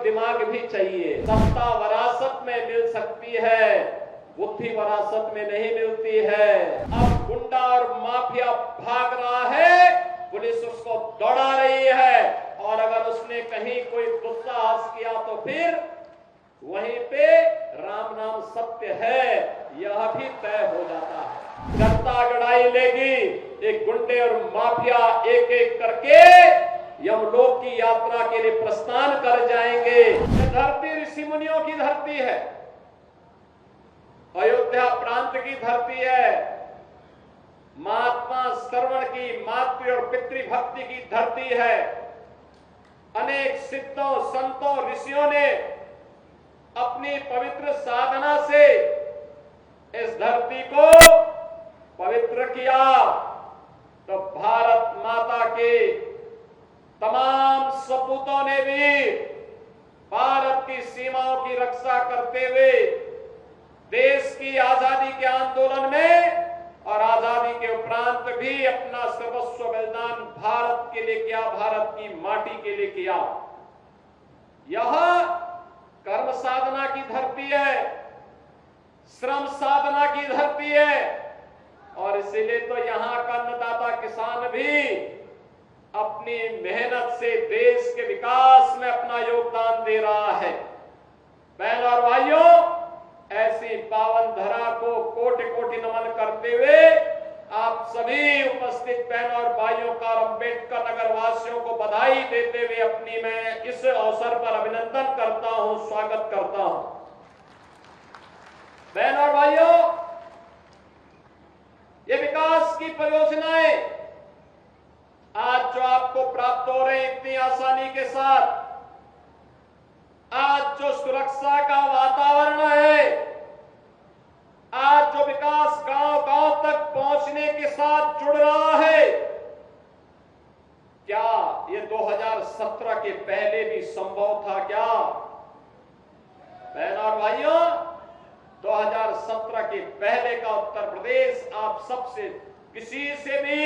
दिमाग भी चाहिए। सत्ता विरासत में मिल सकती है, बुद्धि विरासत में नहीं मिलती है। अब गुंडा और माफिया भाग रहा है, पुलिस उसको दौड़ा रही है, और अगर उसने कहीं कोई दुस्साहस किया तो फिर वहीं पे राम नाम सत्य है, यह भी तय हो जाता है। जनता गड़ाई लेगी, एक गुंडे और माफिया एक एक करके यमलोक की यात्रा के लिए प्रस्थान कर जाएंगे। यह धरती ऋषि मुनियों की धरती है, अयोध्या प्रांत की धरती है, महात्मा श्रवण की, मातृ और पितृभक्ति की धरती है। अनेक सिद्धों, संतों, ऋषियों ने अपनी पवित्र साधना से इस धरती को पवित्र किया, तो भारत माता के तमाम सपूतों ने भी भारत की सीमाओं की रक्षा करते हुए देश की आजादी के आंदोलन में और आजादी के उपरांत भी अपना सर्वस्व बलिदान भारत के लिए किया, भारत की माटी के लिए किया। यह कर्म साधना की धरती है, श्रम साधना की धरती है, और इसीलिए तो यहां का अन्नदाता किसान भी अपनी मेहनत से देश के विकास में अपना योगदान दे रहा है। बहनों और भाइयों, ऐसी पावन धरा को कोटि कोटि नमन करते हुए आप सभी उपस्थित बहनों और भाइयों का अम्बेडकर नगर वासियों को बधाई देते हुए अपनी मैं इस अवसर पर अभिनंदन करता हूं, स्वागत करता हूं। बहनों और भाइयों, ये विकास की परियोजनाएं आज जो आपको प्राप्त हो रही इतनी आसानी के साथ, आज जो सुरक्षा का वातावरण है, आज जो विकास गांव गांव तक पहुंचने के साथ जुड़ रहा है, क्या ये 2017 के पहले भी संभव था क्या? बहनों और भाइयों, 2017 के पहले का उत्तर प्रदेश आप सबसे किसी से भी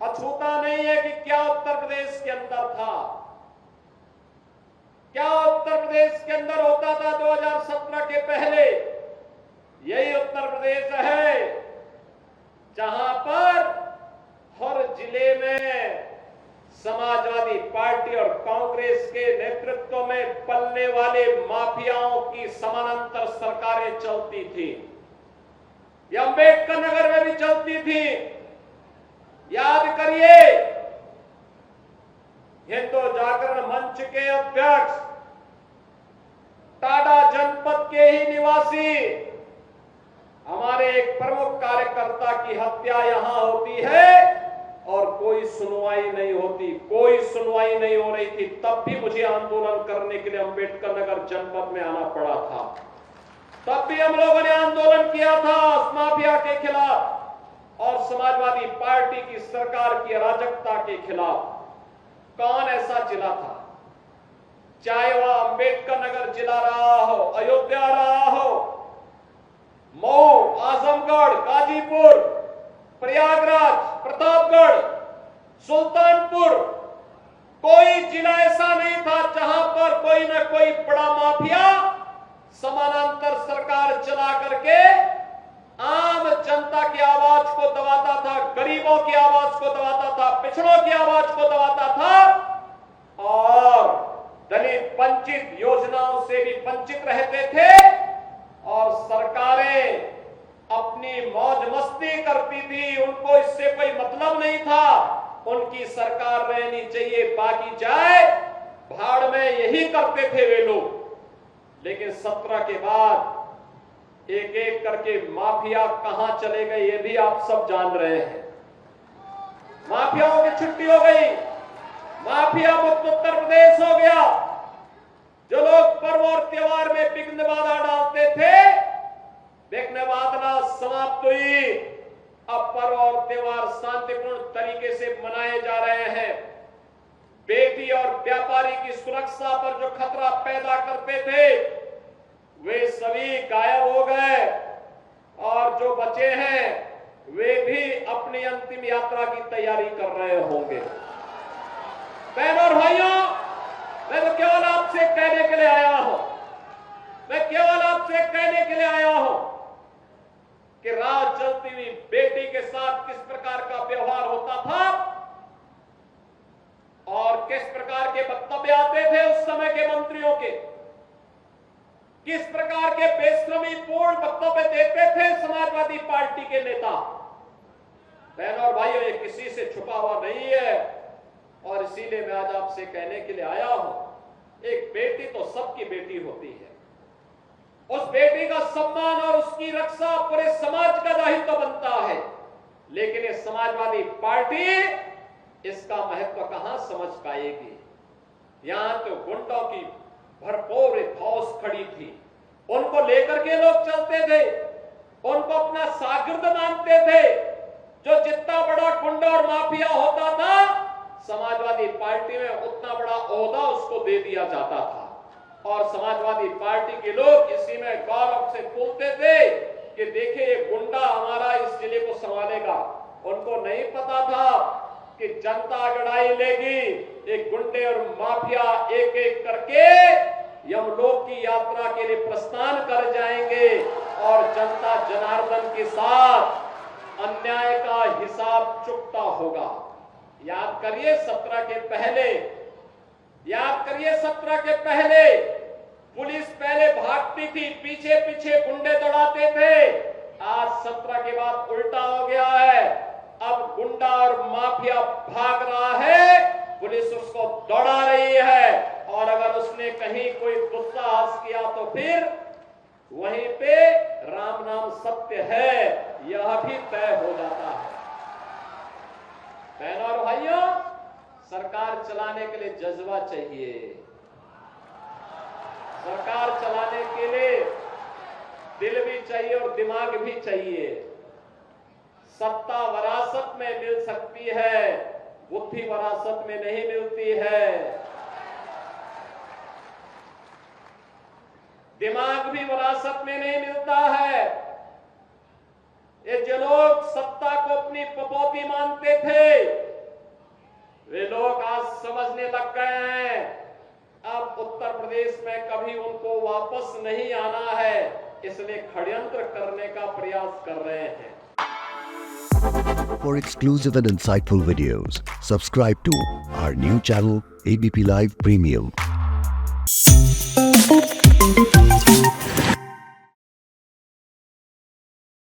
अछूता नहीं है कि क्या उत्तर प्रदेश के अंदर था, क्या उत्तर प्रदेश के अंदर होता था 2017 के पहले। यही उत्तर प्रदेश है जहां पर हर जिले में समाजवादी पार्टी और कांग्रेस के नेतृत्व में पलने वाले माफियाओं की समानांतर सरकारें चलती थी। यह अम्बेडकर नगर में भी चलती थी। याद करिए, हिंदू जागरण मंच के अध्यक्ष, टाडा जनपद के ही निवासी, हमारे एक प्रमुख कार्यकर्ता की हत्या यहां होती है और कोई सुनवाई नहीं होती, कोई सुनवाई नहीं हो रही थी। तब भी मुझे आंदोलन करने के लिए अम्बेडकर नगर जनपद में आना पड़ा था। तब भी हम लोगों ने आंदोलन किया था उस माफिया के खिलाफ और समाजवादी पार्टी की सरकार की अराजकता के खिलाफ। कौन ऐसा जिला था, चाहे वह अम्बेडकर नगर जिला रहा हो, अयोध्या रहा हो, मऊ, आजमगढ़, गाजीपुर, प्रयागराज, प्रतापगढ़, सुल्तानपुर, कोई जिला ऐसा नहीं था जहां पर कोई न कोई बड़ा माफिया समानांतर सरकार चला करके आम जनता की आवाज को दबाता था, गरीबों की आवाज को दबाता था, पिछड़ों की आवाज को दबाता था और दलित वंचित योजनाओं से भी वंचित रहते थे। और सरकारें अपनी मौज मस्ती करती थी, उनको इससे कोई मतलब नहीं था। उनकी सरकार रहनी चाहिए, बाकी जाए भाड़ में, यही करते थे वे लोग। लेकिन 17 के बाद एक एक करके माफिया कहां चले गए ये भी आप सब जान रहे हैं। माफियाओं की छुट्टी हो गई, माफिया मुक्त उत्तर प्रदेश हो गया। जो लोग पर्व और त्योहार में विघ्न बाधा डालते थे, विघ्न बाधा समाप्त हुई। अब पर्व और त्योहार शांतिपूर्ण तरीके से मनाए जा रहे हैं। बेटी और व्यापारी की सुरक्षा पर जो खतरा पैदा करते थे वे सभी गायब हो गए और जो बचे हैं वे भी अपनी अंतिम यात्रा की तैयारी कर रहे होंगे। बहनों और भाइयों, मैं तो क्या आपसे कहने के लिए आया हूं कि रात जलती हुई बेटी के साथ किस प्रकार का व्यवहार होता था और किस प्रकार के वक्तव्य आते थे उस समय के मंत्रियों के, किस प्रकार के बेशर्मी पूर्ण वक्तव्य देते थे समाजवादी पार्टी के नेता। बहनों और भाइयों, ये किसी से छुपा हुआ नहीं है और इसीलिए मैं आज आपसे कहने के लिए आया हूं, एक बेटी तो सबकी बेटी होती है, उस बेटी का सम्मान और उसकी रक्षा पूरे समाज का दायित्व बनता है। लेकिन ये समाजवादी पार्टी इसका महत्व कहां समझ पाएगी। यहां तो गुंडों की भरपूर फौज खड़ी थी, उनको लेकर के लोग चलते थे, उनको अपना शागिर्द मानते थे। जो जितना बड़ा गुंडा और माफिया होता था, समाजवादी पार्टी में उतना बड़ा ओहदा उसको दे दिया जाता था और समाजवादी पार्टी के लोग इसी में गौरव से बोलते थे कि देखिए ये गुंडा हमारा इस जिले को संभालेगा। उनको नहीं पता था कि जनता अगड़ाई लेगी, एक गुंडे और माफिया एक एक करके यमलोक की यात्रा के लिए प्रस्थान कर जाएंगे और जनता जनार्दन के साथ अन्याय का हिसाब चुकता होगा। याद करिए 17 के पहले, याद करिए 17 के पहले पुलिस पहले भागती थी, पीछे पीछे गुंडे दौड़ाते थे। आज 17 के बाद उल्टा हो गया है, अब गुंडा और माफिया भाग रहा है, पुलिस उसको दौड़ा रही है और अगर उसने कहीं कोई दुस्साहस किया तो फिर वहीं पे राम नाम सत्य है यह भी तय हो जाता है। बहनों और भाइयों, सरकार चलाने के लिए जज्बा चाहिए, सरकार चलाने के लिए दिल भी चाहिए और दिमाग भी चाहिए। सत्ता वरासत में मिल सकती है, बुद्धि वरासत में नहीं मिलती है, दिमाग भी वरासत में नहीं मिलता है। ये जो लोग सत्ता को अपनी पपौती मानते थे, वे लोग आज समझने लग गए हैं अब उत्तर प्रदेश में कभी उनको वापस नहीं आना है, इसलिए षड्यंत्र करने का प्रयास कर रहे हैं। For exclusive and insightful videos, subscribe to our new channel ABP Live Premium.